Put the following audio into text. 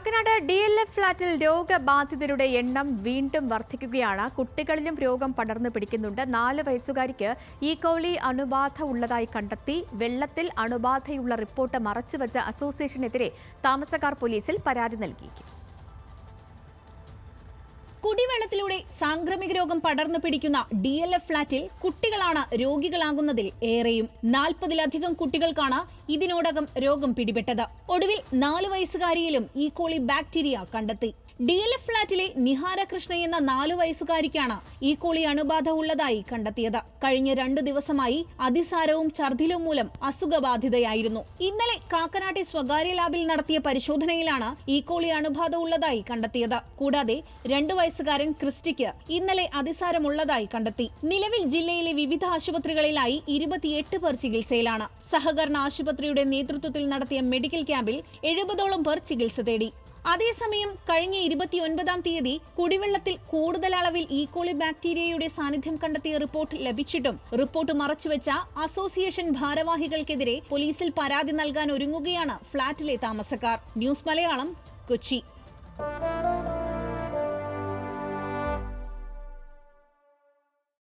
Kakkanad DLF ഫ്ളാറ്റിൽ രോഗബാധിതരുടെ എണ്ണം വീണ്ടും വർദ്ധിക്കുകയാണ്. കുട്ടികളിലും രോഗം പടർന്നു പിടിക്കുന്നുണ്ട്. 4 വയസ്സുകാരിക്ക് ഈകോളി അണുബാധ ഉള്ളതായി കണ്ടെത്തി. വെള്ളത്തിൽ അണുബാധയുള്ള റിപ്പോർട്ട് മറച്ചുവെച്ച അസോസിയേഷനെതിരെ താമസക്കാർ പോലീസിൽ പരാതി നൽകി. കുടിവെള്ളത്തിലൂടെ സാംക്രമിക രോഗം പടർന്നു പിടിക്കുന്ന DLF ഫ്ളാറ്റിൽ കുട്ടികളാണ് രോഗികളാകുന്നതിൽ ഏറെയും. 40-ലധികം കുട്ടികൾക്കാണ് ഇതിനോടകം രോഗം പിടിപെട്ടത്. ഒടുവിൽ 4 വയസ്സുകാരിയിലും ഈകോളി ബാക്ടീരിയ കണ്ടെത്തി. DLF ഫ്ളാറ്റിലെ നിഹാര കൃഷ്ണ എന്ന 4 വയസ്സുകാരിക്കാണ് ഈകോളി അണുബാധ ഉള്ളതായി കണ്ടെത്തിയത്. കഴിഞ്ഞ 2 ദിവസമായി അതിസാരവും ഛർദിലും മൂലം അസുഖബാധിതയായിരുന്നു. ഇന്നലെ കാക്കനാട്ടെ സ്വകാര്യ ലാബിൽ നടത്തിയ പരിശോധനയിലാണ് ഈകോളി അണുബാധ ഉള്ളതായി കണ്ടെത്തിയത്. കൂടാതെ 2 വയസ്സുകാരൻ ക്രിസ്റ്റിക്ക് ഇന്നലെ അതിസാരമുള്ളതായി കണ്ടെത്തി. നിലവിൽ ജില്ലയിലെ വിവിധ ആശുപത്രികളിലായി 28 പേർ ചികിത്സയിലാണ്. സഹകരണ ആശുപത്രിയുടെ നേതൃത്വത്തിൽ നടത്തിയ മെഡിക്കൽ ക്യാമ്പിൽ 70ഓളം പേർ ചികിത്സ തേടി. അതേസമയം കഴിഞ്ഞ 29-ാം തീയതി കുടിവെള്ളത്തിൽ കൂടുതൽ അളവിൽ ഈകോളി ബാക്ടീരിയയുടെ സാന്നിധ്യം കണ്ടെത്തിയ റിപ്പോർട്ട് ലഭിച്ചിട്ടും റിപ്പോർട്ട് മറച്ചുവെച്ച അസോസിയേഷൻ ഭാരവാഹികൾക്കെതിരെ പോലീസിൽ പരാതി നൽകാൻ ഒരുങ്ങുകയാണ് ഫ്ളാറ്റിലെ താമസക്കാർ. ന്യൂസ് മലയാളം, കൊച്ചി.